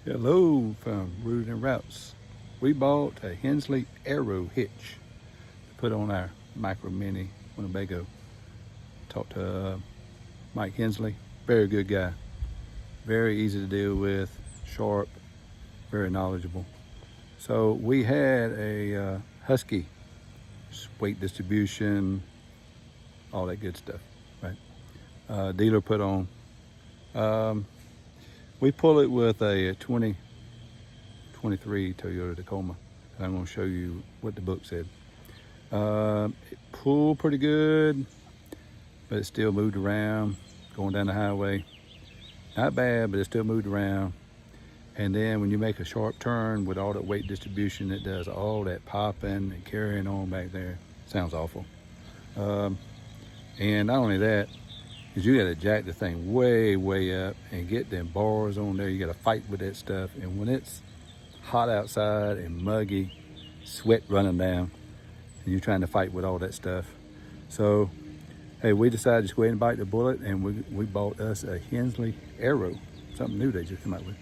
Hello from Rooted and Routes. We bought a Hensley Arrow hitch to put on our Micro Mini Winnebago. Talked to Mike Hensley, very good guy, very easy to deal with, sharp, very knowledgeable. So we had a Husky, weight distribution, all that good stuff, right? Dealer put on. We pull it with a 2023 Toyota Tacoma. I'm going to show you what the book said. It pulled pretty good, but it still moved around going down the highway. Not bad, but it still moved around. And then when you make a sharp turn with all that weight distribution, it does all that popping and carrying on back there. Sounds awful. And not only that, is you gotta jack the thing way up and get them bars on there. You gotta fight with that stuff. And when it's hot outside and muggy, sweat running down, and you're trying to fight with all that stuff. So, hey, we decided to just go ahead and bite the bullet, and we bought us a Hensley Arrow, something new they just come out with.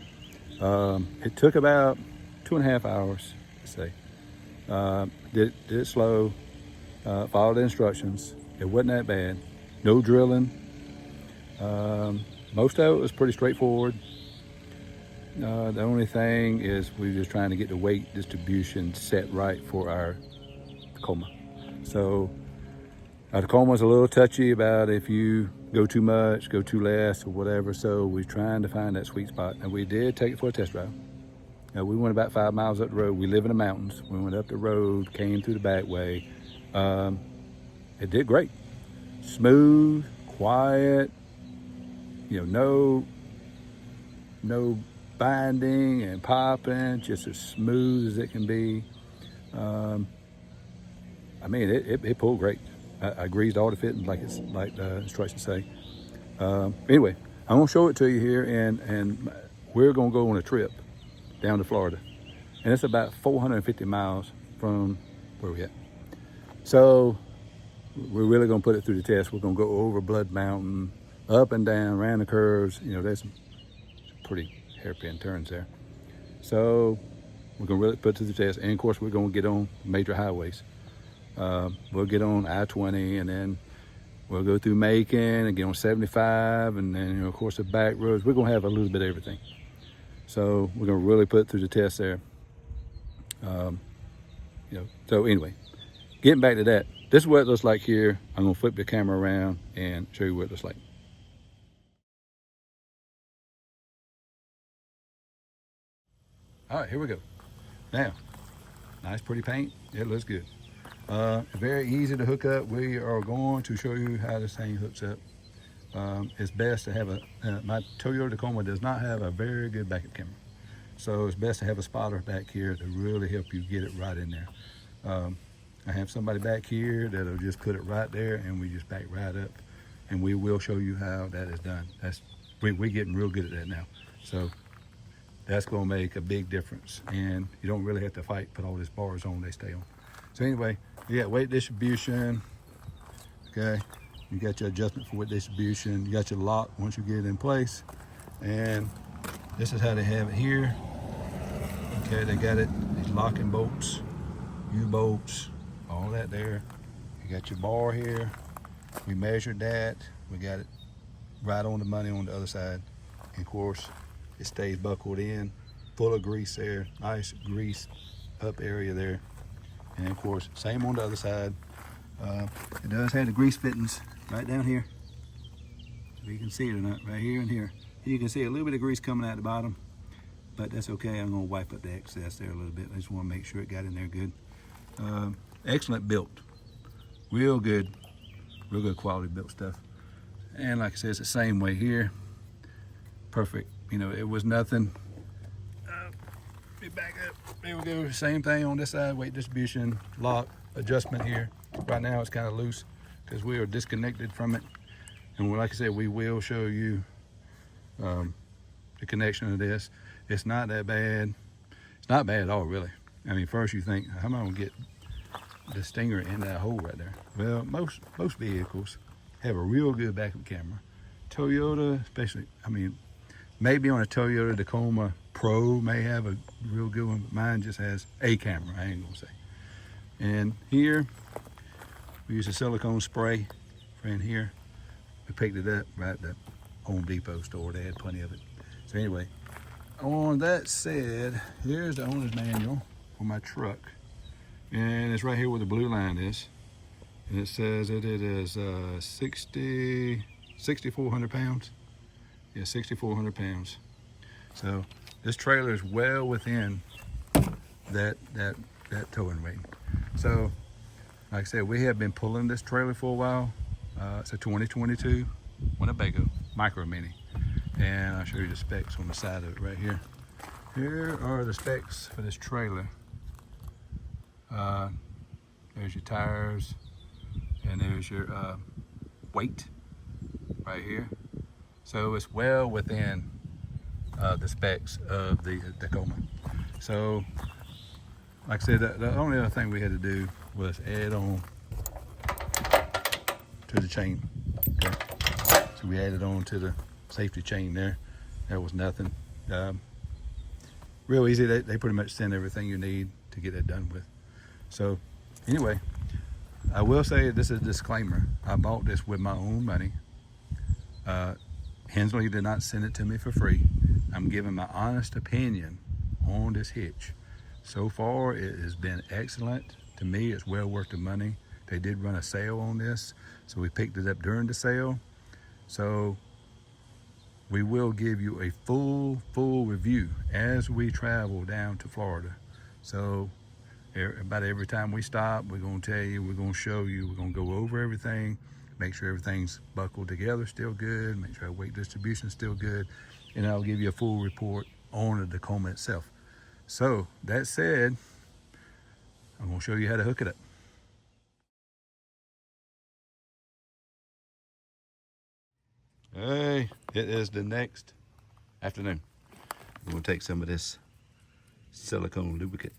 It took about 2.5 hours to say. Did it slow, followed the instructions. It wasn't that bad. No drilling. Most of it was pretty straightforward. The only thing is we're just trying to get the weight distribution set right for our Tacoma. So our Tacoma's a little touchy about if you go too much, go too less, or whatever. So we're trying to find that sweet spot. And we did take it for a test drive. We went about 5 miles up the road. We live in the mountains. We went up the road, came through the back way. It did great. Smooth, quiet, no binding and popping, just as smooth as it can be. It pulled great. I greased all the fittings like the instructions say. Anyway, I'm gonna show it to you here, and we're gonna go on a trip down to Florida, and it's about 450 miles from where we at. So we're really gonna put it through the test. We're gonna go over Blood Mountain, up and down, around the curves. There's some pretty hairpin turns there. So we're gonna really put it to the test. And of course, we're gonna get on major highways. We'll get on I-20, and then we'll go through Macon and get on 75, and then of course the back roads. We're gonna have a little bit of everything. So we're gonna really put it through the test there. So anyway, getting back to that, this is what it looks like here. I'm gonna flip the camera around and show you what it looks like. All right, here we go. Now, nice pretty paint. It looks good. Very easy to hook up. We are going to show you how this thing hooks up. It's best to have my Toyota Tacoma does not have a very good backup camera. So it's best to have a spotter back here to really help you get it right in there. I have somebody back here that'll just put it right there, and we just back right up, and we will show you how that is done. We're getting real good at that now. So that's gonna make a big difference, and you don't really have to fight, put all these bars on, they stay on. So anyway, you got weight distribution, okay? You got your adjustment for weight distribution. You got your lock once you get it in place. And this is how they have it here. Okay, they got it, these locking bolts, U-bolts, all that there. You got your bar here. We measured that. We got it right on the money on the other side. And of course, it stays buckled in, full of grease there, nice grease up area there. And of course, same on the other side. It does have the grease fittings right down here. If you can see it or not, right here and here. You can see a little bit of grease coming out the bottom, but that's okay. I'm gonna wipe up the excess there a little bit. I just wanna make sure it got in there good. Excellent built, real good quality built stuff. And like I said, it's the same way here. Perfect. It was nothing. Back up. There we go. Same thing on this side. Weight distribution, lock, adjustment here. Right now it's kind of loose because we are disconnected from it. And like I said, we will show you the connection of this. It's not that bad. It's not bad at all, really. First you think, how am I gonna get the stinger in that hole right there? Well, most vehicles have a real good backup camera. Toyota, especially, maybe on a Toyota Tacoma Pro may have a real good one, but mine just has a camera, I ain't gonna say. And here, we use a silicone spray for in here. We picked it up right at the Home Depot store. They had plenty of it. So anyway, on that said, here's the owner's manual for my truck. And it's right here where the blue line is. And it says that it is 6,400 pounds. Yeah, 6,400 pounds. So this trailer is well within that towing weight. So, like I said, we have been pulling this trailer for a while. It's a 2022 Winnebago Micro Mini. And I'll show you the specs on the side of it right here. Here are the specs for this trailer. There's your tires, and there's your weight right here. So it's well within the specs of the Tacoma. So, like I said, the only other thing we had to do was add on to the chain. Okay, so we added on to the safety chain there. That was nothing. Real easy. They pretty much send everything you need to get that done with. So anyway, I will say this is a disclaimer. I bought this with my own money. Hensley did not send it to me for free. I'm giving my honest opinion on this hitch. So far, it has been excellent. To me, it's well worth the money. They did run a sale on this, so we picked it up during the sale. So we will give you a full review as we travel down to Florida. So about every time we stop, we're gonna tell you, we're gonna show you, we're gonna go over everything, make sure everything's buckled together still good, make sure our weight distribution is still good, and I'll give you a full report on the Tacoma itself. So that said, I'm gonna show you how to hook it up. Hey, it is the next afternoon. I'm gonna take some of this silicone lubricant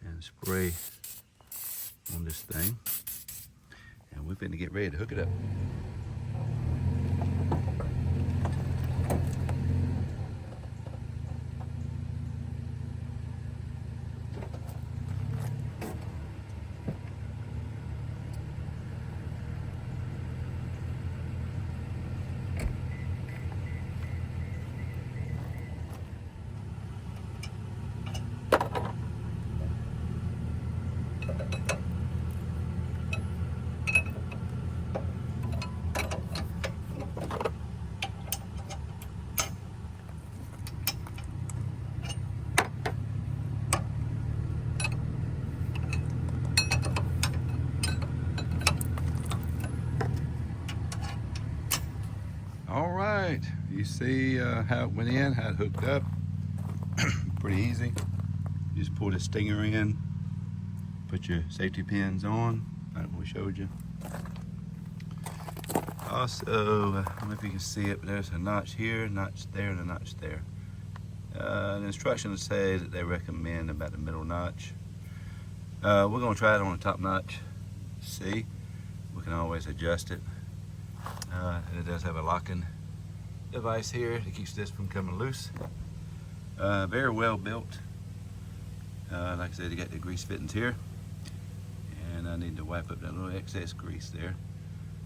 and spray on this thing, and we're finna get ready to hook it up. All right, you see how it went in, how it hooked up. Pretty easy. You just pull the stinger in, put your safety pins on, like we showed you. Also, I don't know if you can see it, but there's a notch here, a notch there, and a notch there. The instructions say that they recommend about the middle notch. We're gonna try it on the top notch. See, we can always adjust it. And it does have a locking device here that keeps this from coming loose. Very well built. Like I said, you got the grease fittings here, and I need to wipe up that little excess grease there.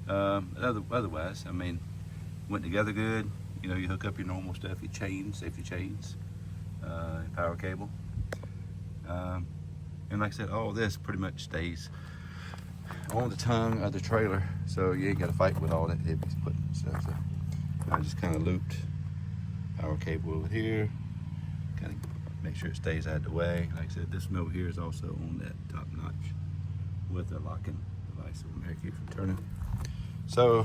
Otherwise, I mean, went together good. You know, you hook up your normal stuff, your chains, safety chains, your power cable, and like I said, all this pretty much stays on the tongue of the trailer, so you ain't got to fight with all that heavy putting stuff. So I just kind of looped power cable over here, kind of make sure it stays out of the way. Like I said, this note here is also on that top notch with a locking device on there, keep from turning. So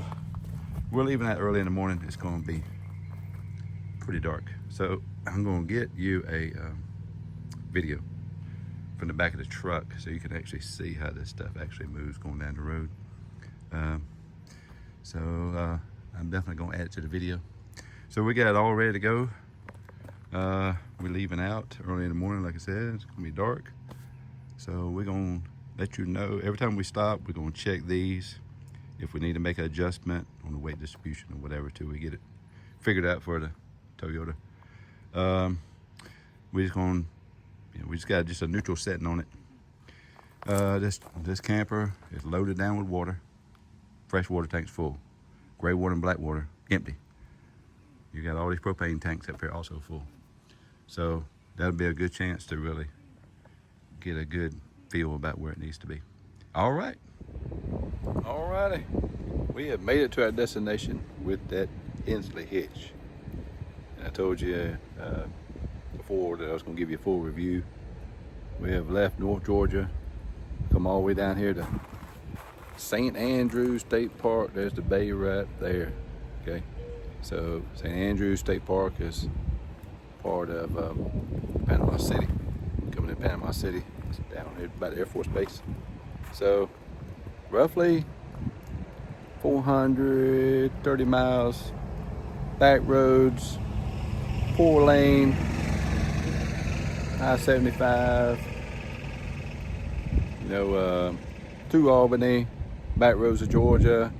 we're leaving that early in the morning. It's going to be pretty dark, so I'm going to get you a video from the back of the truck so you can actually see how this stuff actually moves going down the road. I'm definitely going to add it to the video. So we got it all ready to go. We're leaving out early in the morning. Like I said, it's going to be dark, so we're going to let you know every time we stop. We're going to check these if we need to make an adjustment on the weight distribution or whatever till we get it figured out for the Toyota. We just gonna, we just got just a neutral setting on it. This camper is loaded down with water. Fresh water tanks full. Gray water and black water empty. You got all these propane tanks up here also full. So that'll be a good chance to really get a good feel about where it needs to be. All right. Alrighty. We have made it to our destination with that Hensley hitch. And I told you before that I was going to give you a full review. We have left North Georgia, come all the way down here to St. Andrews State Park. There's the bay right there. Okay, so St. Andrews State Park is part of Panama City. Coming in Panama City, it's down here by the Air Force Base. So roughly 430 miles, back roads, 4-lane, I-75, through Albany, back roads of Georgia,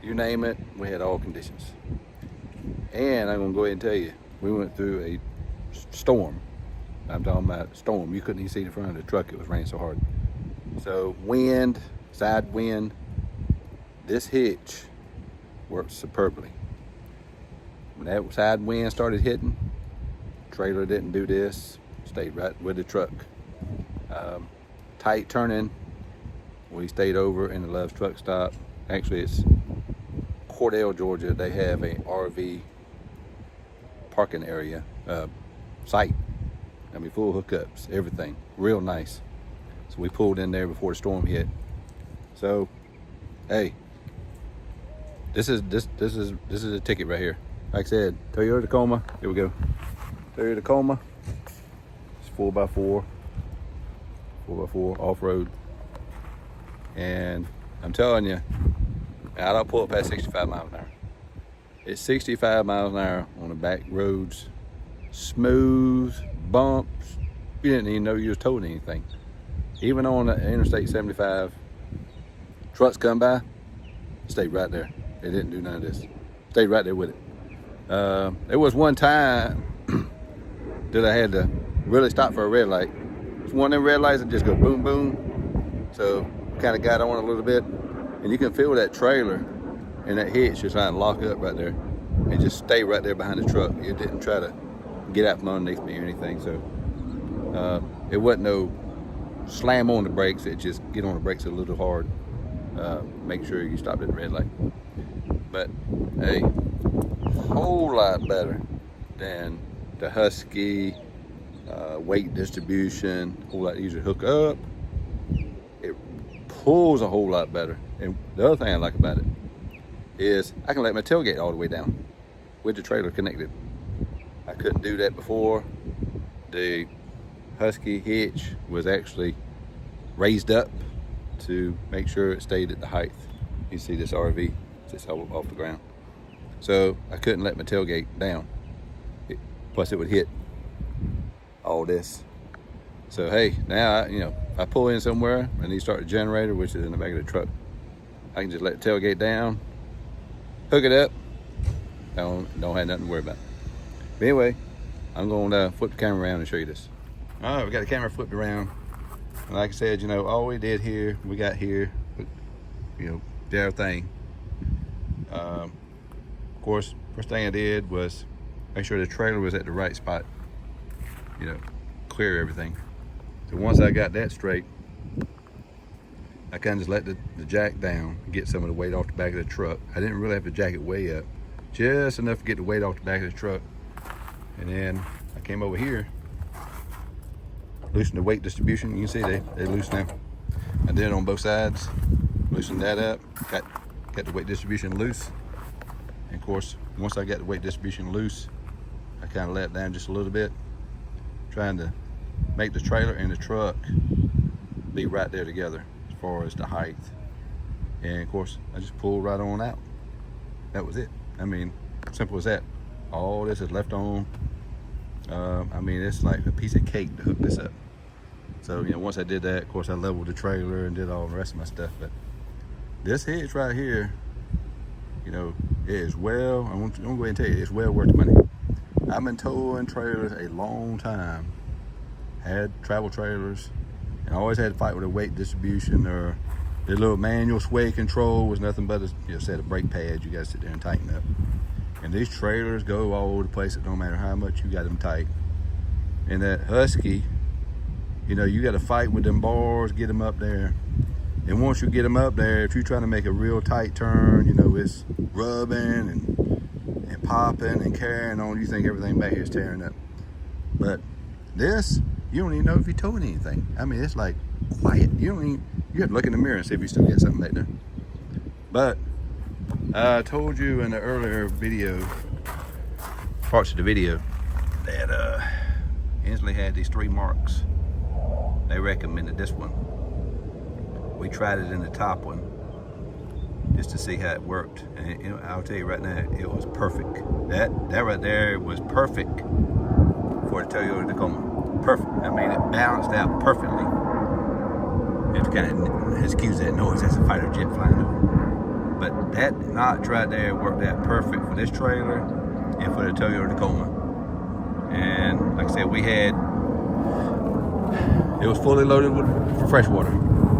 you name it, we had all conditions. And I'm gonna go ahead and tell you, we went through a storm. I'm talking about storm. You couldn't even see the front of the truck, it was raining so hard. So wind, side wind, this hitch worked superbly. When that side wind started hitting, trailer didn't do this, stayed right with the truck. Tight turning, we stayed over in the Love's truck stop. Actually, it's Cordell, Georgia. They have a RV parking area, site. I mean, full hookups, everything, real nice. So we pulled in there before the storm hit. So, hey, this is a ticket right here. Like I said, Toyota Tacoma. Here we go. Toyota Tacoma. It's 4x4 off-road. And I'm telling you, I don't pull it past 65 miles an hour. It's 65 miles an hour on the back roads, smooth, bumps. You didn't even know you was towing anything. Even on the Interstate 75, trucks come by, stayed right there. They didn't do none of this. Stayed right there with it. There was one time that I had to really stop for a red light. It's one of them red lights that just go boom, boom. So kind of got on a little bit, and you can feel that trailer and that hitch just trying to lock up right there and just stay right there behind the truck. It didn't try to get out from underneath me or anything. So it wasn't no slam on the brakes. It just get on the brakes a little hard. Make sure you stopped at the red light. But hey, whole lot better than the Husky, weight distribution, a whole lot easier to hook up. It pulls a whole lot better. And the other thing I like about it is I can let my tailgate all the way down with the trailer connected. I couldn't do that before. The Husky hitch was actually raised up to make sure it stayed at the height. You see this RV, it's off the ground. So I couldn't let my tailgate down. Plus it would hit all this. So hey, now if I pull in somewhere and you start the generator, which is in the back of the truck, I can just let the tailgate down, hook it up. Don't have nothing to worry about. But anyway, I'm gonna flip the camera around and show you this. All right, we got the camera flipped around. And like I said, all we did here, we got here, did our thing. Of course, first thing I did was make sure the trailer was at the right spot. Clear everything. So once I got that straight, I kind of just let the jack down and get some of the weight off the back of the truck. I didn't really have to jack it way up, just enough to get the weight off the back of the truck. And then I came over here, loosened the weight distribution. You can see they loose now. I did it on both sides, loosened that up, got the weight distribution loose. And of course, once I got the weight distribution loose, I kind of let it down just a little bit, trying to make the trailer and the truck be right there together as far as the height. And of course, I just pulled right on out. That was it. I mean, simple as that. All this is left on. I mean, it's like a piece of cake to hook this up. So, once I did that, of course, I leveled the trailer and did all the rest of my stuff. But this hitch right here, it is I'm gonna go ahead and tell you, it's well worth the money. I've been towing trailers a long time. Had travel trailers, and I always had to fight with a weight distribution, or the little manual sway control was nothing but a set of brake pads you gotta sit there and tighten up. And these trailers go all over the place. It don't matter how much you got them tight. And that Husky, you know, you got to fight with them bars, get them up there. And once you get them up there, if you're trying to make a real tight turn, you know, it's rubbing and popping and carrying on. You think everything back here is tearing up. But this, you don't even know if you're towing anything. I mean, it's like quiet. You have to look in the mirror and see if you still got something back there. But I told you in the earlier video, parts of the video, that Hensley had these 3 marks. They recommended this one. We tried it in the top one just to see how it worked, and I'll tell you right now, it was perfect. That right there was perfect for the Toyota Tacoma. Perfect. I mean, it balanced out perfectly. You have to kind of excuse that noise. That's a fighter jet flying over. But that notch right there worked out perfect for this trailer and for the Toyota Tacoma. And like I said, it was fully loaded for fresh water.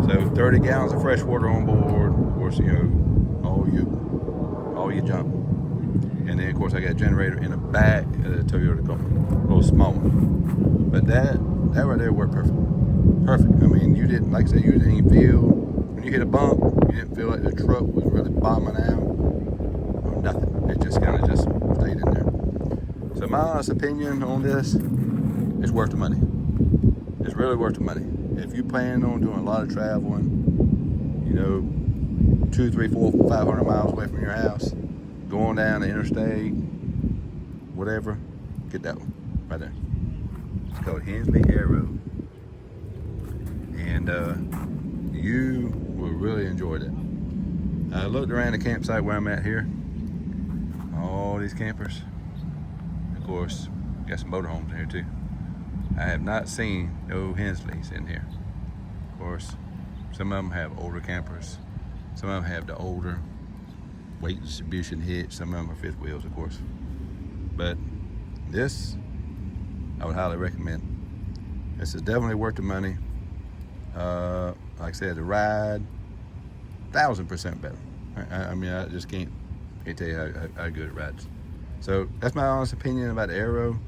So 30 gallons of fresh water on board. Of course, you know, all your junk. And then of course I got a generator in the back of the Toyota Tacoma, a little small one. But that right there worked perfect. Perfect. I mean, you didn't, like I said, you didn't even feel, when you hit a bump, you didn't feel like the truck was really bombing out or nothing. It just kind of just stayed in there. So my honest opinion on this, it's worth the money. It's really worth the money. If you plan on doing a lot of traveling, you know, 200, 300, 400, 500 miles away from your house, going down the interstate, whatever, get that one right there. It's called Hensley Aero. And you will really enjoy it. I looked around the campsite where I'm at here. All these campers. Of course, got some motorhomes in here too. I have not seen no Hensleys in here. Of course, some of them have older campers. Some of them have the older weight distribution hitch. Some of them are 5th wheels, of course. But this, I would highly recommend. This is definitely worth the money. Like I said, the ride, 1000% better. I mean, I just can't tell you how good it rides. So that's my honest opinion about the Aero.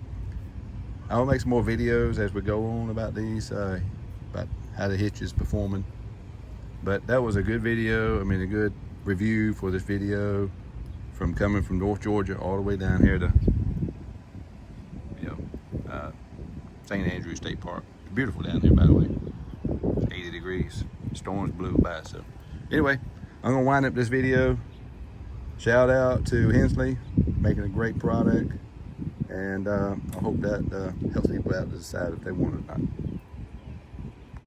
I'll make some more videos as we go on about these, about how the hitch is performing. But that was a good video. I mean, a good review for this video, from coming from North Georgia all the way down here to, you know, St. Andrews State Park. It's beautiful down here, by the way. It's 80 degrees. Storms blew by. So anyway, I'm gonna wind up this video. Shout out to Hensley, making a great product. And I hope that helps people out to decide if they want it or not.